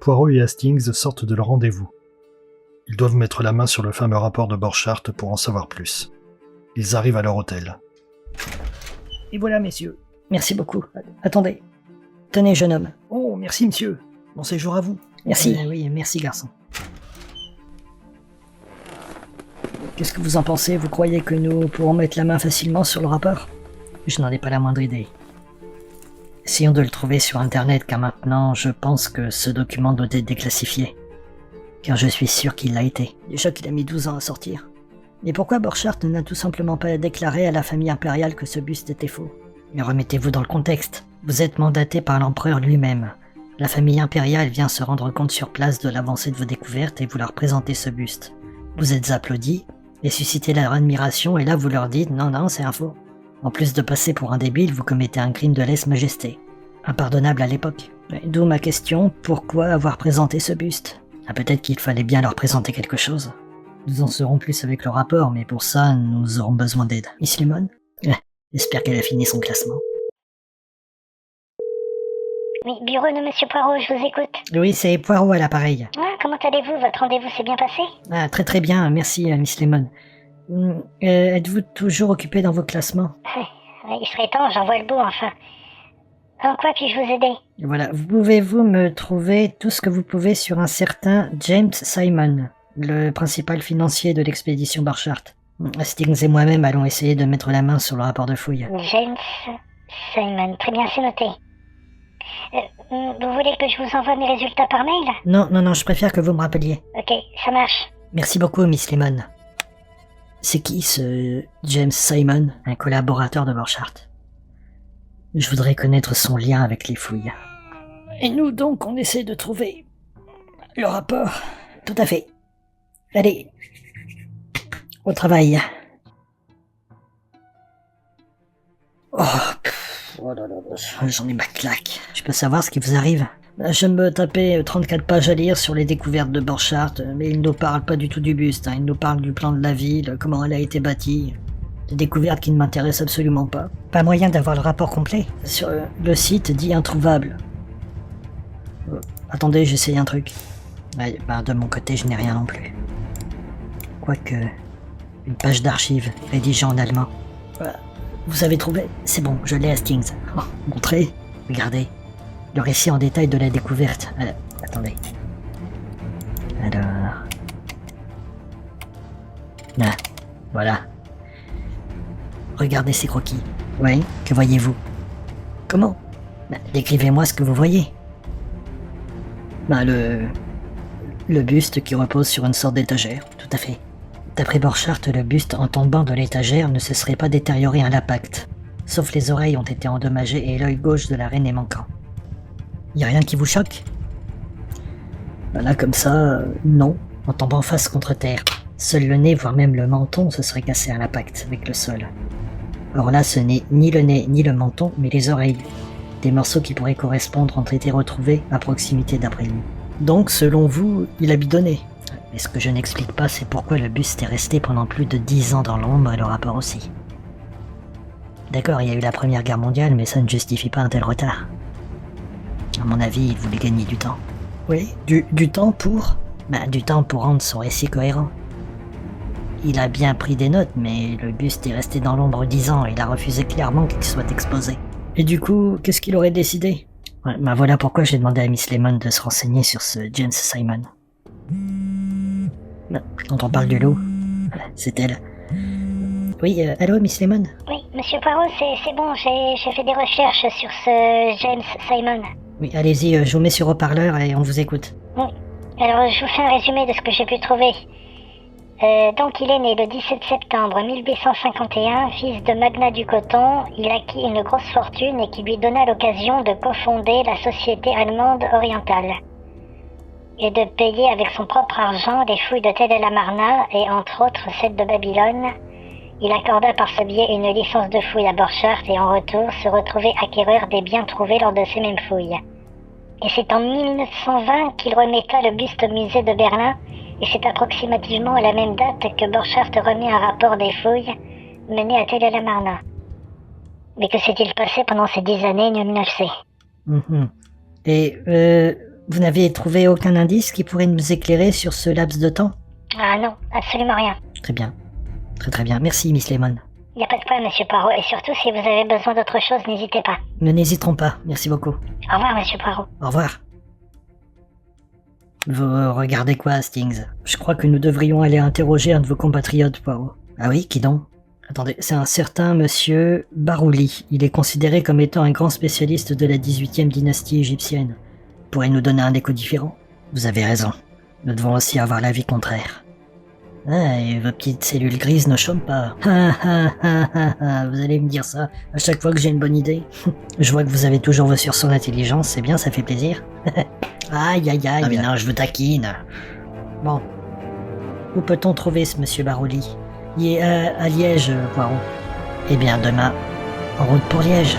Poirot et Hastings sortent de leur rendez-vous. Ils doivent mettre la main sur le fameux rapport de Borchardt pour en savoir plus. Ils arrivent à leur hôtel. Et voilà, messieurs. Merci beaucoup. Attendez. Tenez, jeune homme. Oh, merci, monsieur. Bon séjour à vous. Merci. Oui, merci, garçon. Qu'est-ce que vous en pensez? Vous croyez que nous pourrons mettre la main facilement sur le rapport? Je n'en ai pas la moindre idée. Essayons de le trouver sur Internet, car maintenant, je pense que ce document doit être déclassifié. Car je suis sûr qu'il l'a été. Déjà qu'il a mis 12 ans à sortir. Mais pourquoi Borchardt n'a tout simplement pas déclaré à la famille impériale que ce buste était faux? Mais remettez-vous dans le contexte. Vous êtes mandaté par l'empereur lui-même. La famille impériale vient se rendre compte sur place de l'avancée de vos découvertes et vous leur présentez ce buste. Vous êtes applaudis et suscitez leur admiration, et là vous leur dites « Non, c'est un faux ». En plus de passer pour un débile, vous commettez un crime de lèse-majesté. Impardonnable à l'époque. D'où ma question, pourquoi avoir présenté ce buste? Peut-être qu'il fallait bien leur présenter quelque chose. Nous en saurons plus avec le rapport, mais pour ça, nous aurons besoin d'aide. Miss Lemon? J'espère qu'elle a fini son classement. Oui, bureau de Monsieur Poirot, je vous écoute. Oui, c'est Poirot à l'appareil. Comment allez-vous? Votre rendez-vous s'est bien passé? Très bien, merci Miss Lemon. Êtes-vous toujours occupé dans vos classements? Il serait temps, j'en vois le bout enfin. En quoi puis-je vous aider? Voilà, pouvez-vous me trouver tout ce que vous pouvez sur un certain James Simon, le principal financier de l'expédition Borchardt? Hastings et moi-même allons essayer de mettre la main sur le rapport de fouille. James Simon, très bien, c'est noté. Vous voulez que je vous envoie mes résultats par mail? Non, je préfère que vous me rappeliez. Ok, ça marche. Merci beaucoup, Miss Lemon. C'est qui ce James Simon, un collaborateur de Borchardt? Je voudrais connaître son lien avec les fouilles. Et nous donc, on essaie de trouver le rapport. Tout à fait. Allez, au travail. Oh là là, j'en ai ma claque. Je peux savoir ce qui vous arrive? Je me tapais 34 pages à lire sur les découvertes de Borchardt, mais il ne nous parle pas du tout du buste. Il nous parle du plan de la ville, comment elle a été bâtie. Des découvertes qui ne m'intéressent absolument pas. Pas moyen d'avoir le rapport complet? Sur le site dit introuvable. Attendez, j'essaye un truc. De mon côté, je n'ai rien non plus. Quoique, une page d'archives rédigée en allemand. Vous avez trouvé? C'est bon, je l'ai, Hastings. Montrez, regardez. Le récit en détail de la découverte. Attendez. Alors... voilà. Regardez ces croquis. Oui, que voyez-vous? Comment? Décrivez-moi ce que vous voyez. Le buste qui repose sur une sorte d'étagère, tout à fait. D'après Borchardt, le buste en tombant de l'étagère ne se serait pas détérioré à l'impact. Sauf les oreilles ont été endommagées et l'œil gauche de la reine est manquant. Y a rien qui vous choque? Là, comme ça, non. En tombant face contre terre. Seul le nez, voire même le menton, se serait cassé à l'impact avec le sol. Or là, ce n'est ni le nez ni le menton, mais les oreilles. Des morceaux qui pourraient correspondre ont été retrouvés à proximité d'après lui. Donc, selon vous, il a bidonné. Mais ce que je n'explique pas, c'est pourquoi le buste est resté pendant plus de 10 ans dans l'ombre et le rapport aussi. D'accord, il y a eu la Première Guerre mondiale, mais ça ne justifie pas un tel retard. À mon avis, il voulait gagner du temps. Oui, du temps pour? Du temps pour rendre son récit cohérent. Il a bien pris des notes, mais le buste est resté dans l'ombre 10 ans et il a refusé clairement qu'il soit exposé. Et du coup, qu'est-ce qu'il aurait décidé? Voilà pourquoi j'ai demandé à Miss Lemon de se renseigner sur ce James Simon. Quand on parle du loup, c'est elle. Oui, allô, Miss Lemon? Oui, Monsieur Poirot, c'est bon, j'ai fait des recherches sur ce James Simon. Oui, allez-y, je vous mets sur haut-parleur et on vous écoute. Oui, alors je vous fais un résumé de ce que j'ai pu trouver. Donc il est né le 17 septembre 1851, fils de magnat du coton. Il acquit une grosse fortune et qui lui donna l'occasion de cofonder la Société allemande orientale et de payer avec son propre argent les fouilles de Tel el Amarna et entre autres celles de Babylone. Il accorda par ce biais une licence de fouille à Borchardt et en retour se retrouvait acquéreur des biens trouvés lors de ces mêmes fouilles. Et c'est en 1920 qu'il remettra le buste au musée de Berlin, et c'est approximativement à la même date que Borchardt remet un rapport des fouilles menées à Tel el Amarna. Mais que s'est-il passé pendant ces 10 années, nul ne le sait. Et Vous n'avez trouvé aucun indice qui pourrait nous éclairer sur ce laps de temps? Ah non, absolument rien. Très bien. Très bien. Merci, Miss Lemon. Y a pas de problème, Monsieur Poirot, et surtout, si vous avez besoin d'autre chose, n'hésitez pas. Nous n'hésiterons pas. Merci beaucoup. Au revoir, Monsieur Poirot. Au revoir. Vous regardez quoi, Stings? Je crois que nous devrions aller interroger un de vos compatriotes, Poirot. Ah oui, qui donc? Attendez, c'est un certain monsieur Barouli. Il est considéré comme étant un grand spécialiste de la 18e dynastie égyptienne. Pourrait nous donner un écho différent? Vous avez raison. Nous devons aussi avoir l'avis contraire. Ah, et vos petites cellules grises ne chôment pas. Vous allez me dire ça à chaque fois que j'ai une bonne idée. Je vois que vous avez toujours vos sursauts d'intelligence, c'est bien, ça fait plaisir. Aïe aïe aïe. Ah mais non, je vous taquine. Bon. Où peut-on trouver ce monsieur Barouli? Il est à Liège, Poirot. Eh bien, demain, en route pour Liège.